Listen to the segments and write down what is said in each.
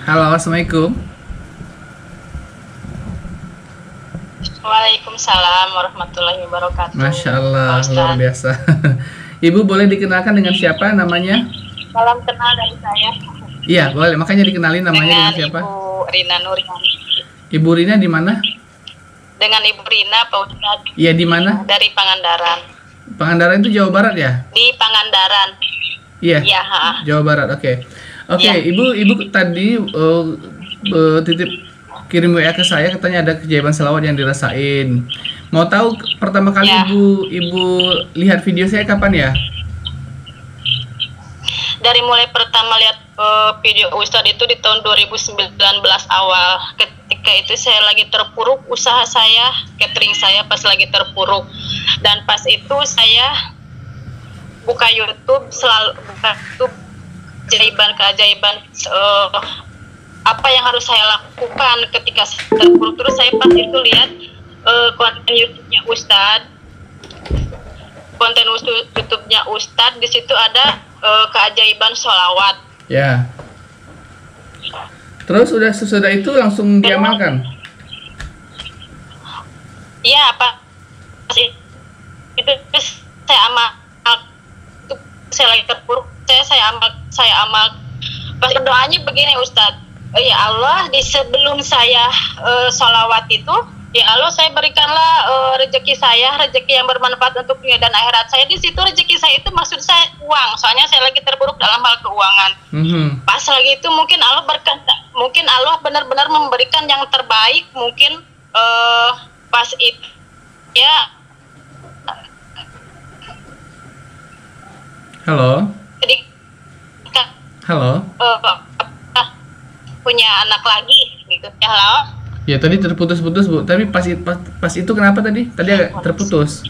Halo, assalamualaikum. Waalaikumsalam warahmatullahi wabarakatuh. Masya Pak Allah, luar Ustadz, biasa. Ibu boleh dikenalkan dengan siapa namanya? salam kenal dari saya Iya, boleh. Makanya dikenalin namanya dengan dengan siapa? Ibu Rina Nuriani. Ibu Rina di mana? Dengan Ibu Rina, Pak Ustadz, Iya, di mana? dari Pangandaran. Pangandaran itu Jawa Barat ya? Di Pangandaran, Iya, ya. Jawa Barat. Oke. Oke, Iya. Ibu tadi titip kirim WA ke saya katanya ada keajaiban selawat yang dirasain. Mau tahu pertama kali Ya. Ibu lihat video saya kapan ya? Dari mulai pertama lihat video Ustadz itu di tahun 2019 awal. Ketika itu saya lagi terpuruk, usaha saya, catering saya pas lagi terpuruk. Dan pas itu saya buka YouTube, selalu buka YouTube keajaiban apa yang harus saya lakukan ketika saya terpuruk. Terus saya pas itu lihat konten YouTube-nya Ustadz, YouTube-nya Ustadz, di situ ada keajaiban sholawat. Ya. Terus sesudah itu langsung diamalkan. Iya, Pak. Itu saya amal, itu saya lagi terpuruk, saya amal. Pas doanya begini Ustadz, ya Allah, di sebelum saya sholawat itu, ya Allah, saya berikanlah rezeki saya, rezeki yang bermanfaat untuk dunia dan akhirat saya. Di situ rezeki saya itu maksud saya uang, soalnya saya lagi terpuruk dalam hal keuangan. Pas lagi itu mungkin Allah berkata, mungkin Allah benar-benar memberikan yang terbaik, mungkin pas itu ya. Halo. Jadi Halo. punya anak lagi gitu ya. Halo. Ya tadi terputus-putus Bu. Tapi pas itu kenapa tadi? Tadi agak terputus.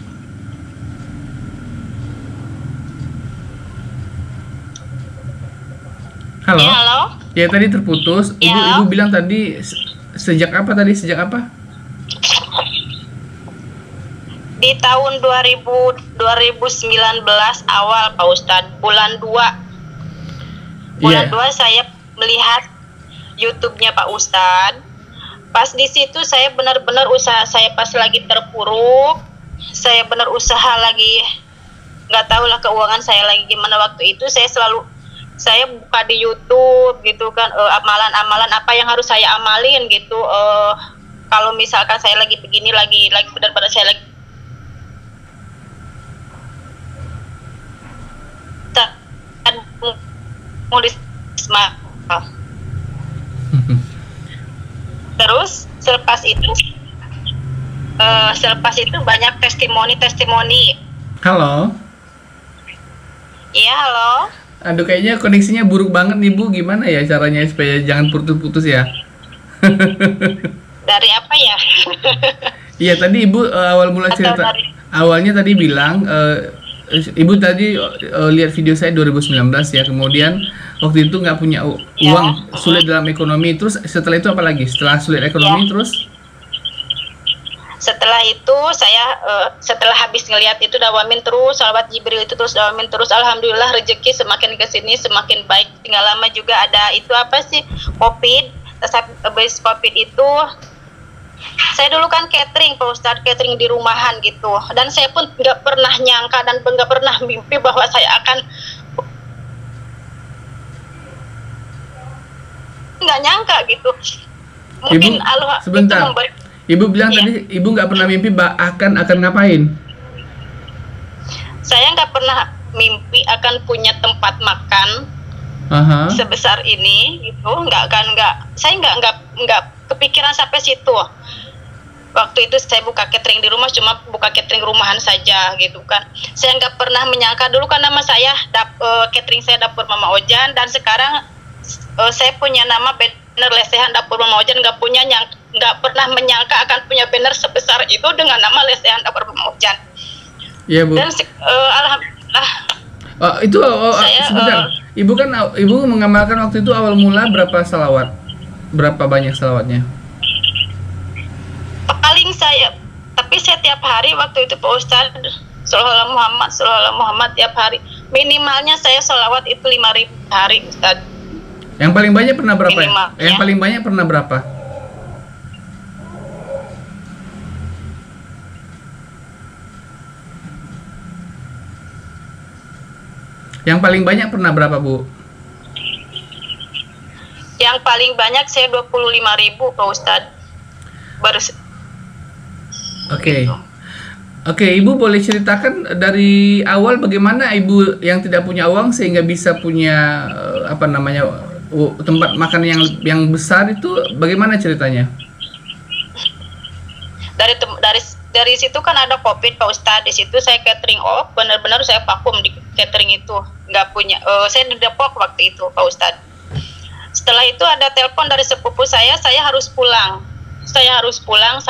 Halo. Ya, halo. Ya tadi terputus. Ya, Ibu halo. bilang tadi sejak apa tadi? Sejak apa? Di tahun 2019 awal Pak Ustadz, bulan 2. Bulan 2 saya melihat YouTube-nya Pak Ustadz. Pas di situ saya benar-benar usaha saya pas lagi terpuruk. Saya benar usaha lagi, nggak tahu lah keuangan saya lagi gimana waktu itu. Saya buka di YouTube gitu kan, amalan-amalan apa yang harus saya amalin gitu. Kalau misalkan saya lagi begini, lagi benar-benar saya lagi nulis. Terus selepas itu banyak testimoni. Halo. Iya, halo. Aduh kayaknya koneksinya buruk banget nih Bu. Gimana ya caranya supaya jangan putus-putus ya? Dari apa ya? Iya tadi Ibu awal mula cerita. Awalnya tadi bilang Ibu tadi lihat video saya 2019 ya. Kemudian waktu itu nggak punya uang, sulit dalam ekonomi. Terus setelah itu apa lagi? Setelah sulit ekonomi terus? Setelah itu saya setelah habis ngelihat itu dawamin terus, salawat Jibril itu terus dawamin terus. Alhamdulillah rezeki semakin kesini semakin baik. Tinggal lama juga ada itu apa sih, COVID. Habis COVID itu saya dulu kan catering Pak Ustadz, catering di rumahan gitu. Dan saya pun nggak pernah nyangka dan nggak pernah mimpi bahwa saya akan, nggak nyangka gitu. Mungkin Ibu, Allah sebentar. itu memberi. Ibu bilang Ya. tadi Ibu nggak pernah mimpi akan ngapain? Saya nggak pernah mimpi akan punya tempat makan Aha. sebesar ini gitu. Saya nggak kepikiran sampai situ. Waktu itu saya buka catering di rumah, cuma buka catering rumahan saja gitu kan. Saya nggak pernah menyangka, dulu kan nama saya catering saya Dapur Mama Ojan, dan sekarang saya punya nama banner lesehan Dapur Mama Ojan. Nggak pernah menyangka akan punya banner sebesar itu dengan nama lesehan Dapur Mama Ojan. Iya Bu. Dan alhamdulillah. Sebentar. Ibu mengamalkan waktu itu awal mula berapa salawat? Berapa banyak salawatnya? Tapi saya tiap hari waktu itu Pak Ustadz, Sallallahu Muhammad tiap hari. Minimalnya saya sholawat itu 5.000 hari Ustadz. Yang paling banyak pernah berapa? Minimal, Yang ya. paling banyak pernah berapa? Yang paling banyak pernah berapa, Bu? Yang paling banyak saya 25.000 Pak Ustadz. Baru Oke. Oke, Ibu boleh ceritakan dari awal bagaimana Ibu yang tidak punya uang sehingga bisa punya apa namanya tempat makan yang besar itu bagaimana ceritanya? dari situ kan ada COVID Pak Ustadz. Di situ saya catering off, benar-benar saya vakum di catering itu, nggak punya. Saya di Depok waktu itu Pak Ustadz. Setelah itu ada telepon dari sepupu saya harus pulang. Saya harus pulang.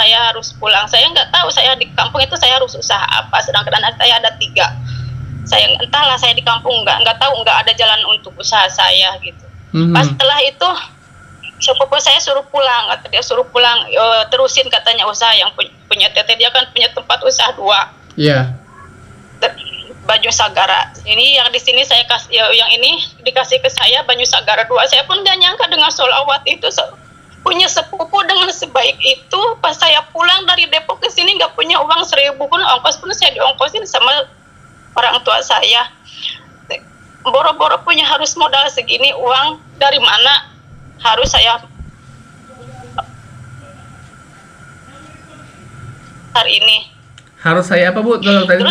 Saya nggak tahu saya di kampung itu saya harus usaha apa. Sedangkan anak saya ada 3. Saya entahlah saya di kampung nggak tahu, nggak ada jalan untuk usaha saya gitu. Pas setelah itu sepupu saya suruh pulang, kata dia suruh pulang, terusin katanya usaha yang punya teteh, dia kan punya tempat usaha 2. Iya. Baju Sagara. Ini yang di sini saya kasih, yang ini dikasih ke saya Baju Sagara 2. Saya pun gak nyangka dengan sholawat itu punya sepupu dengan sebaik itu. Pas saya pulang dari Depok ke sini nggak punya uang 1.000 pun, ongkos pun saya diongkosin sama orang tua saya. Boro-boro punya harus modal segini, uang dari mana harus saya hari ini. Harus saya apa, Bu? Kalau tadi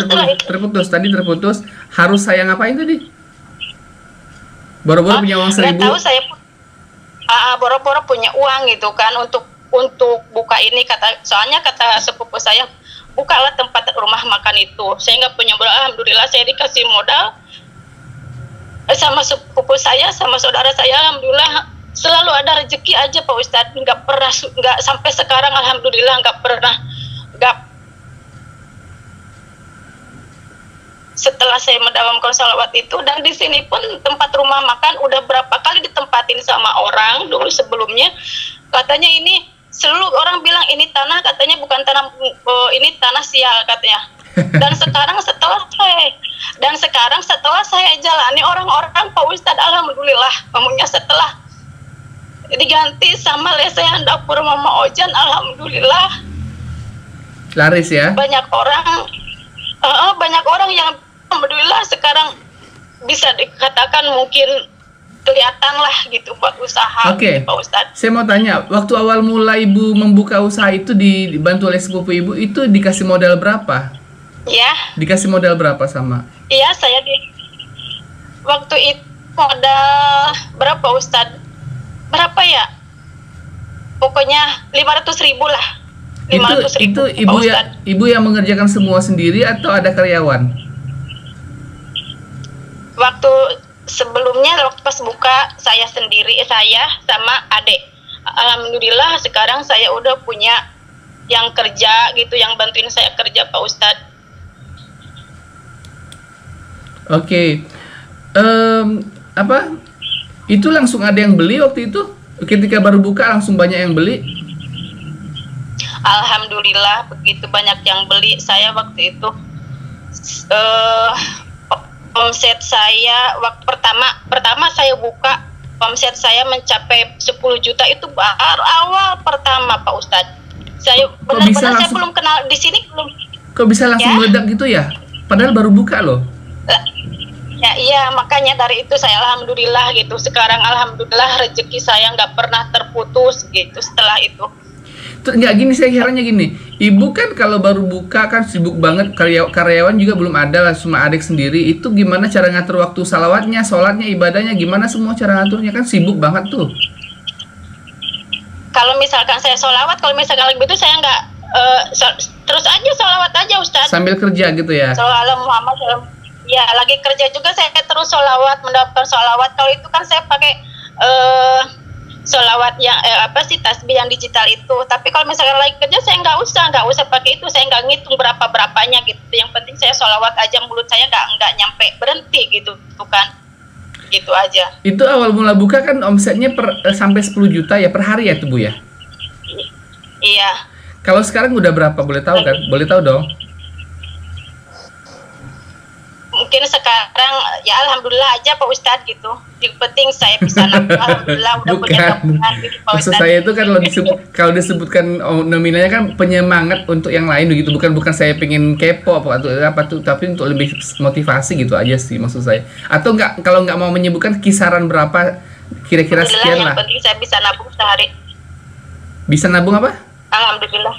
terputus. Harus saya ngapain tadi? Boro-boro punya uang 1.000. Nggak tahu, saya boro-boro punya uang gitu kan untuk buka ini, soalnya kata sepupu saya, bukalah tempat rumah makan itu. Saya nggak punya modal. Alhamdulillah saya dikasih modal sama sepupu saya, sama saudara saya. Alhamdulillah selalu ada rezeki aja Pak Ustadz. Nggak sampai sekarang alhamdulillah nggak setelah saya mendawamkan sholawat itu. Dan di sini pun tempat rumah makan udah berapa kali ditempatin sama orang dulu sebelumnya, katanya ini seluruh orang bilang ini tanah, katanya bukan tanah, ini tanah sial katanya. Dan sekarang setelah saya jalani orang-orang Pak Ustadz, alhamdulillah ngomongnya setelah diganti sama lesehan dapur Mama Ojan, alhamdulillah laris ya. Banyak orang yang alhamdulillah sekarang bisa dikatakan mungkin kelihatan lah gitu buat usaha. Oke. Pak Ustadz. Saya mau tanya, waktu awal mulai Ibu membuka usaha itu dibantu oleh sepupu Ibu, itu dikasih modal berapa? Ya. Dikasih modal berapa sama? Iya, saya waktu itu modal berapa Ustadz? Berapa ya? Pokoknya 500.000 lah. 500.000. Itu ibu yang mengerjakan semua sendiri atau ada karyawan? Waktu sebelumnya waktu pas buka saya sendiri, saya sama adik. Alhamdulillah sekarang saya udah punya yang kerja gitu, yang bantuin saya kerja Pak Ustadz. Oke. Apa? Itu langsung ada yang beli waktu itu? Ketika baru buka langsung banyak yang beli? Alhamdulillah begitu banyak yang beli. Saya waktu itu omset saya waktu pertama saya buka, omset saya mencapai 10 juta itu baru awal pertama Pak Ustadz. Saya benar-benar saya belum kenal di sini belum. Kok bisa langsung meledak gitu ya? Padahal baru buka loh. Ya iya, makanya dari itu saya alhamdulillah gitu. Sekarang alhamdulillah rezeki saya nggak pernah terputus gitu setelah itu. Nggak gini, saya herannya gini, Ibu kan kalau baru buka kan sibuk banget, karyawan juga belum ada lah, cuma adik sendiri. Itu gimana cara ngatur waktu salawatnya, sholatnya, ibadahnya, gimana semua cara ngaturnya? Kan sibuk banget tuh. Kalau misalkan saya sholawat, kalau misalkan lagi itu saya nggak terus aja sholawat aja Ustadz. Sambil kerja gitu ya? Sholawat Muhammad. Ya lagi kerja juga saya terus sholawat, mendapatkan sholawat. Kalau itu kan saya pakai sholawat yang tasbih yang digital itu. Tapi kalau misalkan lagi kerja saya nggak usah pakai itu. Saya nggak ngitung berapanya gitu. Yang penting saya sholawat aja, mulut saya nggak nyampe berhenti gitu, bukan? Gitu aja. Itu awal mula buka kan omsetnya sampai 10 juta ya per hari ya tuh Bu ya? Iya. Kalau sekarang udah berapa, boleh tahu kan? Boleh tahu dong. mungkin sekarang ya alhamdulillah aja Pak Ustadz gitu. Yang penting saya bisa nabung, alhamdulillah udah punya tabungan gitu Pak Maksud Ustadz. saya itu kan kalau disebutkan nominalnya kan penyemangat untuk yang lain begitu, bukan saya pengen kepo atau apa tuh, tapi untuk lebih motivasi gitu aja sih maksud saya. Atau enggak, kalau nggak mau menyebutkan kisaran berapa kira-kira sekian lah. Yang penting saya bisa nabung sehari. Bisa nabung apa? Alhamdulillah.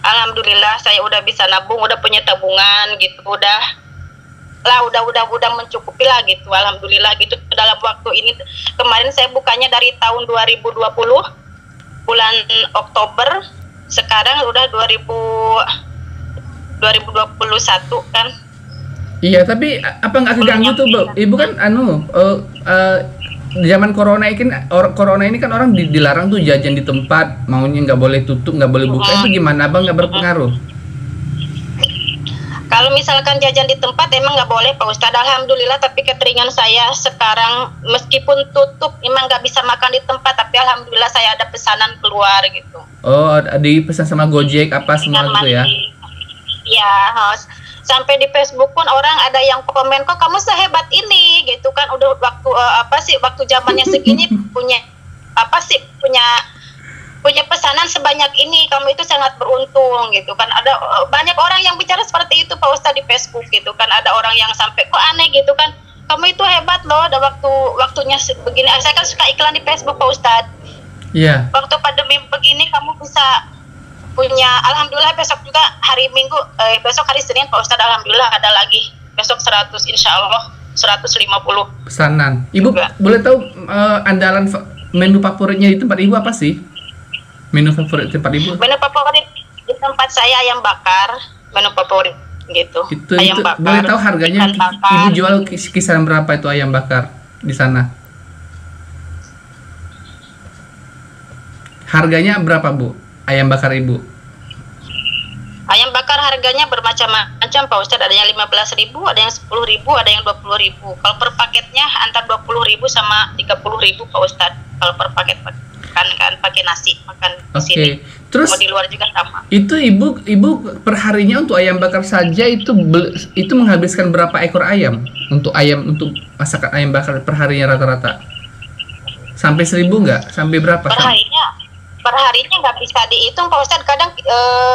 Alhamdulillah saya udah bisa nabung, udah punya tabungan gitu, udah mencukupi lah gitu, alhamdulillah gitu. Dalam waktu ini kemarin saya bukanya dari tahun 2020 bulan Oktober, sekarang udah 2021 kan. Iya, tapi apa nggak keganggu tuh, Bu? Ibu kan zaman corona ini kan orang dilarang tuh jajan di tempat, maunya nggak boleh tutup, nggak boleh buka. Itu gimana, Abang nggak berpengaruh? Kalau misalkan jajan di tempat emang nggak boleh Pak Ustadz, alhamdulillah. Tapi cateringan saya sekarang meskipun tutup emang nggak bisa makan di tempat, tapi alhamdulillah saya ada pesanan keluar gitu. Oh, dipesan sama Gojek apa semua gitu ya? Iya, sampai di Facebook pun orang ada yang komen, kok kamu sehebat ini gitu kan, udah waktu zamannya segini punya pesanan sebanyak ini, kamu itu sangat beruntung gitu kan. Ada banyak orang yang bicara seperti itu Pak Ustadz di Facebook gitu kan. Ada orang yang sampai kok aneh gitu kan, kamu itu hebat loh, ada waktunya begini. Saya kan suka iklan di Facebook Pak Ustadz. Iya. Waktu pandemi begini kamu bisa punya, alhamdulillah besok juga hari Minggu, besok hari Senin Pak Ustadz, alhamdulillah ada lagi besok 100, insya Allah 150 pesanan. Ibu juga. Boleh tahu andalan menu favoritnya di tempat Ibu apa sih? Menu favorit tempat Ibu? Menu favorit di tempat saya ayam bakar, menu favorit gitu. Itu bakar, boleh tahu harganya Ibu jual kisaran berapa itu ayam bakar di sana? Harganya berapa, Bu? Ayam bakar Ibu? Ayam bakar harganya bermacam-macam Pak Ustadz, ada yang 15.000, ada yang 10.000, ada yang 20.000. Kalau per paketnya antara 20.000 sama 30.000 Pak Ustadz. Kalau per paket kan pakai nasi makan di sini. Terus mau di luar juga sama. Itu ibu perharinya untuk ayam bakar saja itu menghabiskan berapa ekor ayam untuk masakan ayam bakar perharinya rata-rata? Sampai 1.000 nggak? Sampai berapa? Perharinya nggak bisa dihitung Pak Ustadz. Kadang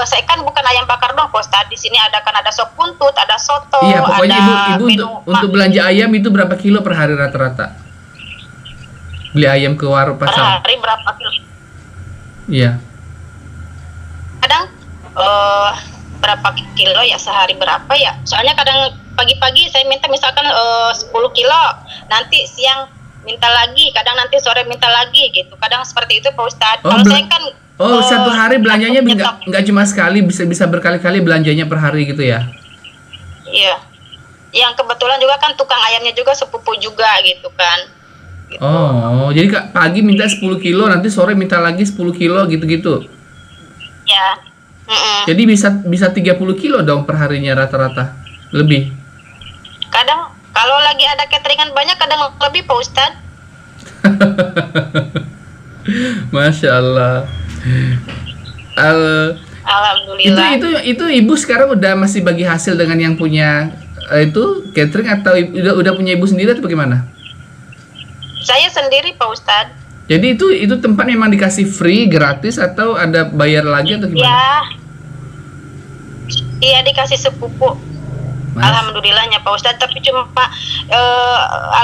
saya kan bukan ayam bakar dong Pak Ustadz. Di sini ada sop buntut, ada soto. Iya, pokoknya ada ibu untuk belanja ayam itu berapa kilo per hari rata-rata? Beli ayam ke warung pasar. Per hari berapa kilo? Iya. Kadang berapa kilo ya, sehari berapa ya? Soalnya kadang pagi-pagi saya minta misalkan 10 kilo, nanti siang minta lagi, kadang nanti sore minta lagi gitu. Kadang seperti itu Pak Ustadz. Kalau saya kan satu hari belanjanya nggak cuma sekali, bisa berkali-kali belanjanya per hari gitu ya? Iya. Yang kebetulan juga kan tukang ayamnya juga sepupu juga gitu kan. Gitu. Oh, jadi pagi minta 10 kilo, nanti sore minta lagi 10 kilo gitu-gitu. Ya. Jadi bisa 30 kilo dong per harinya rata-rata. Lebih. Kadang kalau lagi ada cateringan banyak, kadang lebih Pak Ustadz. Masya Allah. Alhamdulillah. Itu ibu sekarang udah masih bagi hasil dengan yang punya itu catering, atau udah punya ibu sendiri atau bagaimana? Saya sendiri Pak Ustadz. Jadi itu tempat memang dikasih free, gratis, atau ada bayar lagi atau gimana? Iya dikasih sepupu. Alhamdulillahnya Pak Ustadz. Tapi cuma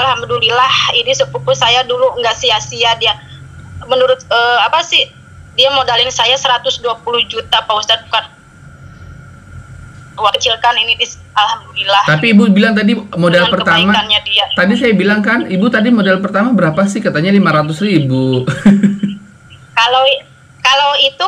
alhamdulillah ini sepupu saya dulu nggak sia-sia dia. Menurut dia modalin saya 120 juta Pak Ustadz, bukan kecilkan ini alhamdulillah. Tapi ibu bilang tadi modal pertama. Tadi saya bilang kan, ibu tadi modal pertama berapa sih? Katanya 500.000.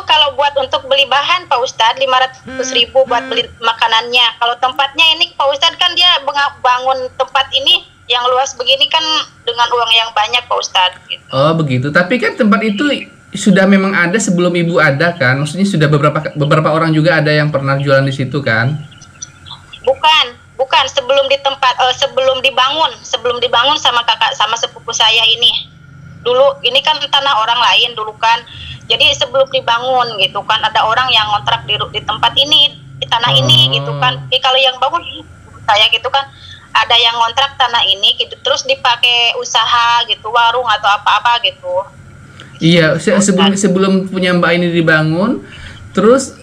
Kalau buat untuk beli bahan Pak Ustadz 500.000 buat beli makanannya. Kalau tempatnya ini Pak Ustadz kan dia bangun tempat ini yang luas begini kan dengan uang yang banyak Pak Ustadz. Gitu. Oh begitu. Tapi kan tempat itu sudah memang ada sebelum ibu ada kan? Maksudnya sudah beberapa orang juga ada yang pernah jualan di situ kan? Bukan sebelum dibangun sama kakak sama sepupu saya ini. Dulu ini kan tanah orang lain dulu kan. Jadi sebelum dibangun gitu kan ada orang yang ngontrak di tempat ini, di tanah ini gitu kan. Kalau yang bangun saya gitu kan. ada yang ngontrak tanah ini gitu, terus dipakai usaha gitu, warung atau apa-apa gitu. Iya, sebelum punya Mbak ini dibangun, terus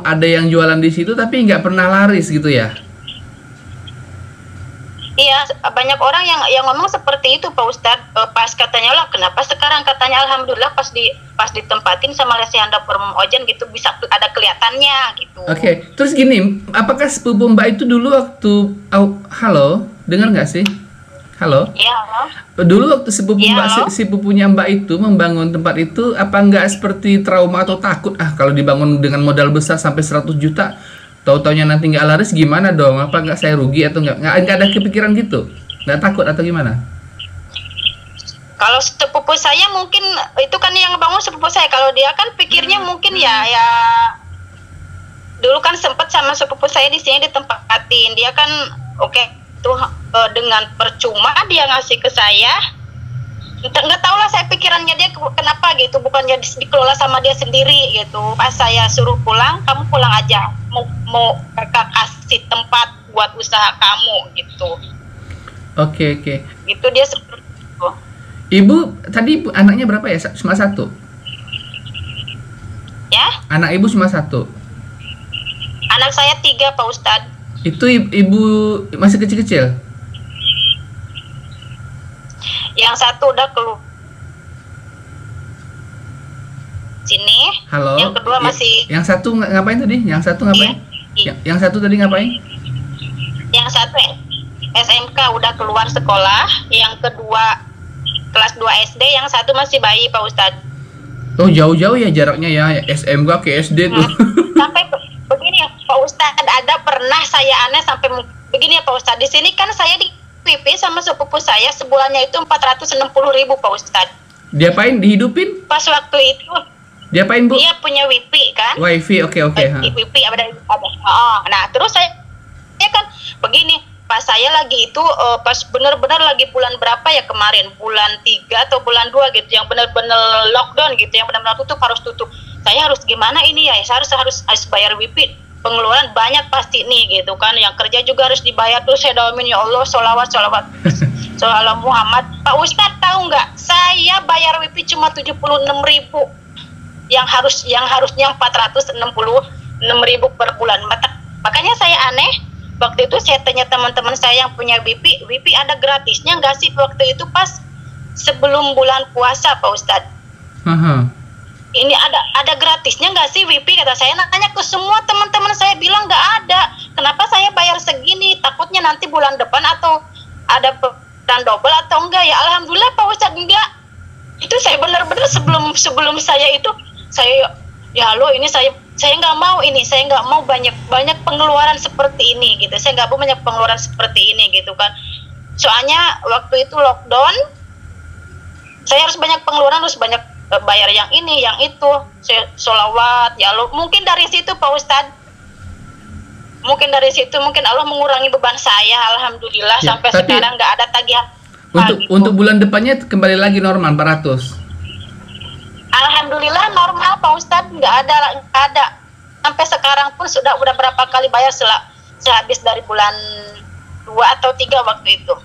ada yang jualan di situ tapi nggak pernah laris gitu ya? Iya, banyak orang yang ngomong seperti itu Pak Ustadz. Pas katanya lah, kenapa sekarang katanya alhamdulillah pas ditempatin sama lesian dapur Ojen gitu bisa ada kelihatannya gitu. Oke, terus gini, apakah sepupu Mbak itu dulu waktu halo, dengar nggak sih? Halo? Iya, halo. Dulu waktu sepupu Ya, Mbak, sepupunya Mbak itu membangun tempat itu, apa nggak seperti trauma atau takut? Kalau dibangun dengan modal besar sampai 100 juta, tahu-taunya nanti nggak laris gimana dong? Apa nggak saya rugi atau nggak ada kepikiran gitu? Nggak takut atau gimana? Kalau sepupu saya mungkin itu kan yang bangun sepupu saya. Kalau dia kan pikirnya mungkin ya dulu kan sempat sama sepupu saya di sini ditempatin. Dia kan oke tuh dengan percuma dia ngasih ke saya. Nggak tahu lah saya pikirannya dia kenapa gitu, bukannya dikelola sama dia sendiri gitu. Pas saya suruh pulang, kamu pulang aja, mau kakak kasih tempat buat usaha kamu gitu. Oke. Itu dia seperti itu. Ibu tadi anaknya berapa ya? Cuma satu? Ya, Anak ibu cuma satu? anak saya 3 Pak Ustadz. Itu ibu masih kecil-kecil? Yang satu udah keluar sini. Halo. Yang kedua masih. Yang satu ngapain tadi? Yang satu ngapain? Iya. Yang satu tadi ngapain? Yang satu SMK udah keluar sekolah. Yang kedua kelas 2 SD. Yang satu masih bayi Pak Ustadz. Oh jauh-jauh ya jaraknya ya, SMK ke SD tuh. Sampai begini ya Pak Ustadz, ada pernah saya aneh sampai begini ya Pak Ustadz. Di sini kan saya di WP sama sepupu saya sebulannya itu 460.000 Pak Ustadz. Diapain? Dihidupin? Pas waktu itu Diapain Bu? dia punya WP kan. Wifi, oke. WP ada. Oh, nah terus saya kan begini, pas saya lagi itu pas benar-benar lagi bulan berapa ya kemarin, bulan 3 atau bulan 2 gitu, yang benar-benar lockdown gitu, yang benar-benar harus tutup. Saya harus gimana ini ya? Saya harus bayar WP. Pengeluaran banyak pasti nih gitu kan, yang kerja juga harus dibayar. Tuh saya doain ya Allah, sholawat sholawat Muhammad. Pak Ustadz tahu nggak, saya bayar WP cuma 76.000 yang harusnya 466.000 per bulan. Makanya saya aneh waktu itu, saya tanya teman-teman saya yang punya WP ada gratisnya nggak sih waktu itu pas sebelum bulan puasa Pak Ustadz. Ini ada gratisnya nggak sih WP, kata saya. Nanya ke semua teman-teman saya, bilang nggak ada. Kenapa saya bayar segini? Takutnya nanti bulan depan atau ada dan double atau enggak ya. Alhamdulillah Pak Ustadz enggak. Itu saya benar-benar sebelum saya itu saya ya lo ini saya nggak mau ini, saya nggak mau banyak pengeluaran seperti ini gitu. Saya nggak mau banyak pengeluaran seperti ini gitu kan. Soalnya waktu itu lockdown, saya harus banyak pengeluaran, harus banyak bayar yang ini, yang itu, sholawat, ya Allah. Mungkin dari situ Pak Ustadz, mungkin Allah mengurangi beban saya, alhamdulillah ya, sampai sekarang nggak ada tagihan. Untuk bulan depannya kembali lagi normal 400. Alhamdulillah normal Pak Ustadz, nggak ada. Sampai sekarang pun udah berapa kali bayar sehabis dari bulan 2 atau 3 waktu itu.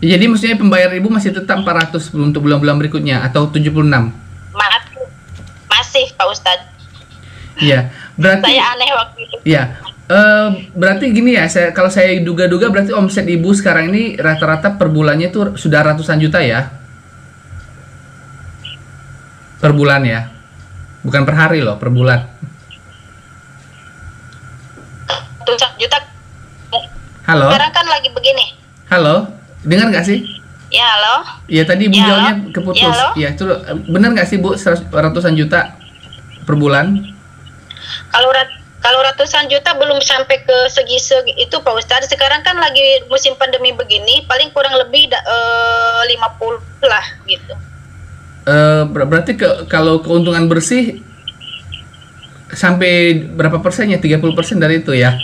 Ya, jadi maksudnya pembayaran ibu masih tetap 400 untuk bulan-bulan berikutnya atau 76? Masih Pak Ustadz. Iya, berarti saya aneh waktu itu. Iya, berarti gini ya, kalau saya duga-duga berarti omset ibu sekarang ini rata-rata per bulannya itu sudah ratusan juta ya? Per bulan ya? Bukan per hari loh, per bulan. Ratusan juta. Halo? Sekarang kan lagi begini. Halo? Dengar nggak sih? Ya, halo. Iya, tadi ibu ya, jawabnya keputus. Ya, itu benar nggak sih Bu, ratusan juta per bulan? Kalau ratusan juta belum sampai ke segi itu Pak Ustadz. Sekarang kan lagi musim pandemi begini, paling kurang lebih 50 lah gitu. Berarti kalau keuntungan bersih sampai berapa persennya? 30% dari itu ya?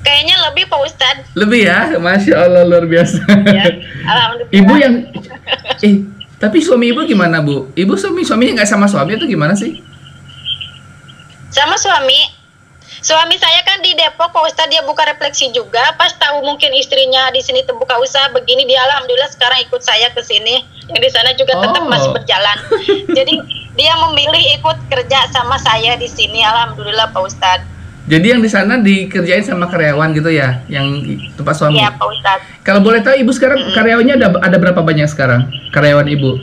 Kayaknya lebih Pak Ustadz. Lebih ya? Masya Allah, luar biasa. Ya, alhamdulillah. Ibu yang tapi suami ibu gimana Bu? Ibu suaminya nggak sama suami itu gimana sih? Sama suami saya kan di Depok Pak Ustadz, dia buka refleksi juga. Pas tahu mungkin istrinya di sini buka usaha begini, dia alhamdulillah sekarang ikut saya ke sini. Yang di sana juga tetap masih berjalan. Jadi dia memilih ikut kerja sama saya di sini, alhamdulillah Pak Ustadz. Jadi yang di sana dikerjain sama karyawan gitu ya, yang tempat suami? Iya Pak Ustadz. Kalau boleh tahu ibu sekarang karyawannya ada berapa banyak sekarang karyawan ibu?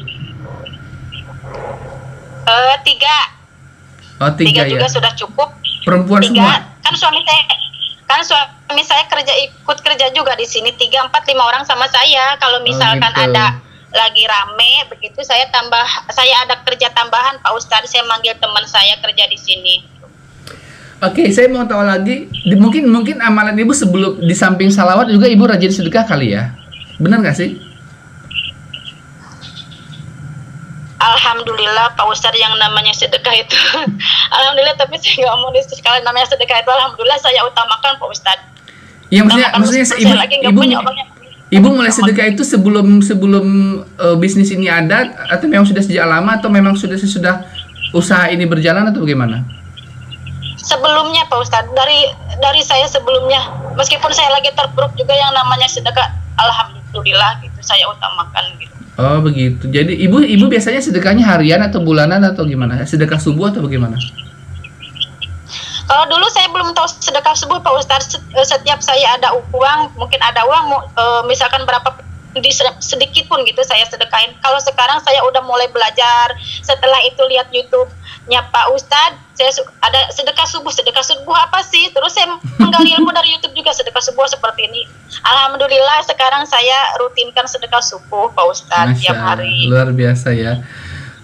3. Oh 3 ya. juga sudah cukup. Perempuan 3. semua? Kan suami saya ikut kerja juga di sini, 3, 4, 5 orang sama saya. Kalau misalkan gitu. ada lagi rame begitu, saya ada kerja tambahan Pak Ustadz, saya manggil teman saya kerja di sini. Oke, saya mau tahu lagi, mungkin amalan ibu sebelum di samping salawat juga ibu rajin sedekah kali ya? Benar nggak sih? Alhamdulillah Pak Ustadz, yang namanya sedekah itu alhamdulillah, tapi saya nggak mau sekali namanya sedekah itu, alhamdulillah saya utamakan Pak Ustadz. Iya, maksudnya ibu mulai sedekah itu sebelum bisnis ini ada, atau memang sudah sejak lama, atau memang sudah usaha ini berjalan, atau bagaimana? Sebelumnya Pak Ustadz, dari saya sebelumnya, meskipun saya lagi terpuruk juga, yang namanya sedekah alhamdulillah gitu saya utamakan gitu. Oh begitu. Jadi ibu biasanya sedekahnya harian atau bulanan atau gimana? Sedekah subuh atau bagaimana? Kalau dulu saya belum tahu sedekah subuh Pak Ustadz. Setiap saya ada uang, mungkin ada uang, misalkan berapa sedikit pun gitu saya sedekahin. Kalau sekarang saya udah mulai belajar, setelah itu lihat YouTube-nya Pak Ustadz, saya ada sedekah subuh apa sih? Terus saya menggali ilmu dari YouTube juga, sedekah subuh seperti ini. Alhamdulillah sekarang saya rutinkan sedekah subuh Pak Ustadz tiap hari. Luar biasa ya.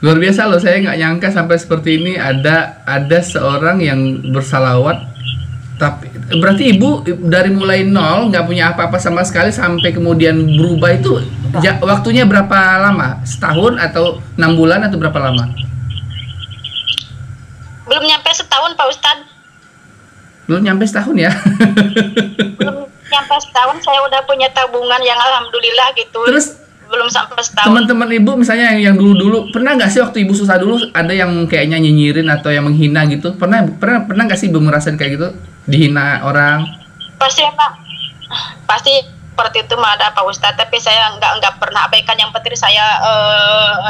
Luar biasa loh, saya nggak nyangka sampai seperti ini ada seorang yang bersalawat. Tapi berarti ibu dari mulai nol, nggak punya apa-apa sama sekali, sampai kemudian berubah itu waktunya berapa lama? Setahun atau 6 bulan atau berapa lama? Belum nyampe setahun Pak Ustadz. Belum nyampe setahun ya? Belum nyampe setahun, saya udah punya tabungan yang alhamdulillah gitu. Terus belum sampai setahun. Teman-teman ibu misalnya yang dulu pernah nggak sih waktu ibu susah dulu ada yang kayaknya nyinyirin atau yang menghina gitu? Pernah nggak sih ibu ngerasain kayak gitu, dihina orang? Pasti seperti itu mah ada Pak Ustadz, tapi saya nggak pernah abaikan. Yang penting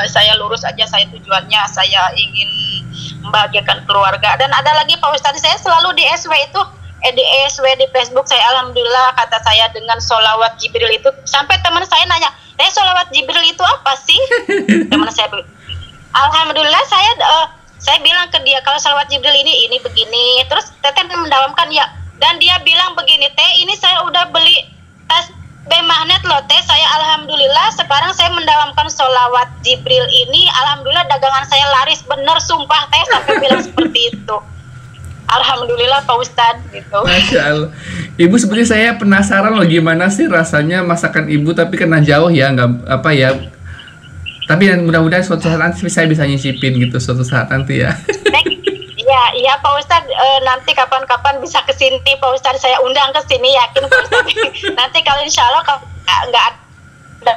saya lurus aja, saya tujuannya saya ingin membahagiakan keluarga. Dan ada lagi Pak Ustadz, saya selalu di SW itu, di SW di Facebook saya alhamdulillah, kata saya dengan sholawat Jibril itu, sampai teman saya nanya, sholawat Jibril itu apa sih? Teman saya, alhamdulillah saya bilang ke dia, kalau sholawat Jibril ini begini. Terus Teteh mendalamkan ya, dan dia bilang begini, Teh ini saya udah beli tas magnet loh Teh, saya alhamdulillah sekarang saya mendalamkan sholawat Jibril ini, alhamdulillah dagangan saya laris bener, sumpah Teh, sampai bilang seperti itu. Alhamdulillah Pak Ustadz gitu. Masya Allah. Ibu seperti saya penasaran loh gimana sih rasanya masakan ibu, tapi karena jauh ya, nggak apa ya. Tapi mudah-mudahan suatu saat nanti saya bisa nyicipin gitu, suatu saat nanti ya. Iya Pak Ustadz, nanti kapan-kapan bisa kesini Pak Ustadz, saya undang ke sini, yakin Pak Ustadz. Nanti kalau insya Allah kalau nggak ada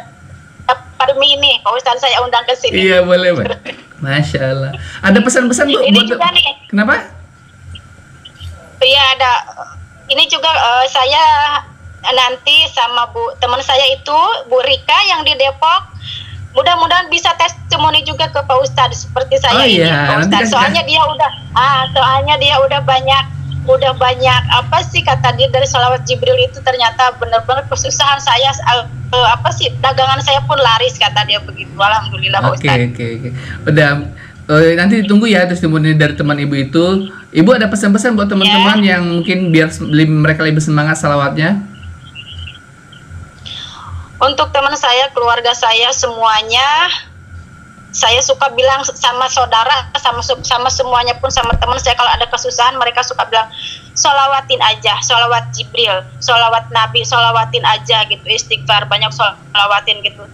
pandemi ini, Pak Ustadz saya undang ke sini. Iya boleh Pak. Masya Allah. Ada pesan-pesan Bu? Ini juga nih. Kenapa? Iya ada. Ini juga saya nanti sama teman saya itu Bu Rika yang di Depok. Mudah-mudahan bisa testimoni juga ke Pak Ustadz seperti saya ini Pak Ustadz. Soalnya dia udah banyak apa sih kata dia dari sholawat Jibril itu, ternyata benar-benar kesusahan saya dagangan saya pun laris kata dia begitu. Alhamdulillah Pak Ustadz. Oke. Udah. Nanti ditunggu ya testimoni dari teman ibu itu. Ibu ada pesan-pesan buat teman-teman yang mungkin biar mereka lebih semangat salawatnya? Untuk teman saya, keluarga saya semuanya, saya suka bilang sama saudara, sama semuanya pun, sama teman saya kalau ada kesusahan mereka suka bilang sholawatin aja, sholawat Jibril, sholawat Nabi, sholawatin aja gitu, istighfar banyak sholawatin gitu.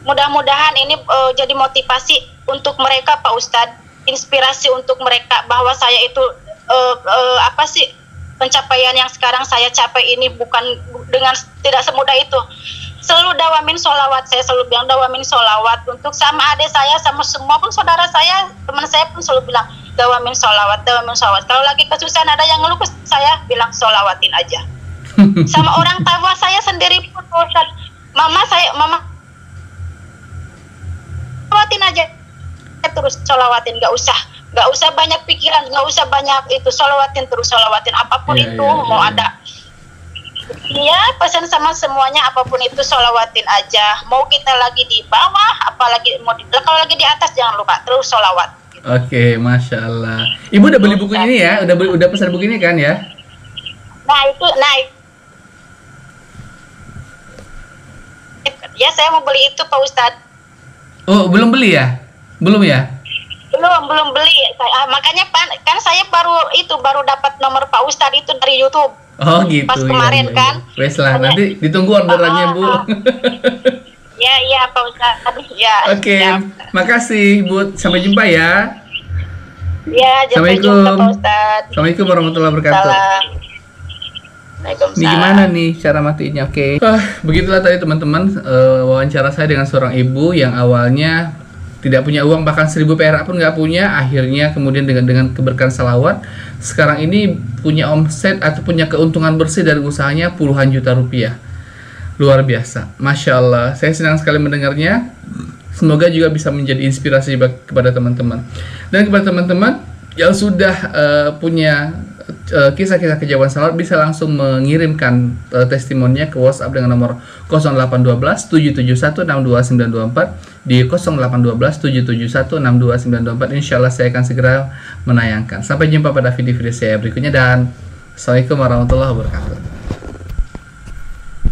Mudah-mudahan ini jadi motivasi untuk mereka Pak Ustadz, inspirasi untuk mereka bahwa saya itu pencapaian yang sekarang saya capai ini bukan dengan tidak semudah itu. Selalu dawamin sholawat, saya selalu bilang dawamin sholawat untuk sama adik saya, sama semua pun saudara saya, teman saya pun selalu bilang dawamin sholawat. Kalau lagi kesusahan ada yang ngeluh ke saya, bilang sholawatin aja. Sama orang tua saya sendiri pun, Ustaz, mama sholawatin aja, terus sholawatin, nggak usah banyak pikiran, nggak usah banyak itu, sholawatin terus, sholawatin apapun itu, mau ada. Iya, pesan sama semuanya, apapun itu sholawatin aja. Mau kita lagi di bawah, apalagi kalau lagi di atas, jangan lupa terus sholawat. Oke, Masya Allah. Ibu udah beli buku ini ya? Udah pesan buku ini kan ya? Ya, saya mau beli itu, Pak Ustadz. Oh, belum beli ya? Belum ya? Belum beli. Makanya kan saya baru dapat nomor Pak Ustadz itu dari YouTube. Oh gitu. Pas kemarin kan. Wes lah, nanti ditunggu orderannya, Bu. Iya Pak Ustadz. Ya. Oke, makasih Bu. Sampai jumpa ya. Ya, sampai jumpa Pak Ustadz. Assalamualaikum warahmatullahi wabarakatuh. Ini gimana nih cara matinya? Oke. Begitulah tadi teman-teman wawancara saya dengan seorang ibu yang awalnya tidak punya uang, bahkan 1000 perak pun nggak punya. Akhirnya kemudian dengan keberkahan salawat, sekarang ini punya omset atau punya keuntungan bersih dari usahanya puluhan juta rupiah. Luar biasa, Masya Allah. Saya senang sekali mendengarnya. Semoga juga bisa menjadi inspirasi kepada teman-teman. Dan kepada teman-teman yang sudah punya kisah-kisah kejauhan salawat, bisa langsung mengirimkan testimoninya ke WhatsApp dengan nomor 0812 771 62924 di 0812 771 62924. Insyaallah saya akan segera menayangkan. Sampai jumpa pada video-video saya berikutnya, dan Assalamualaikum warahmatullahi wabarakatuh.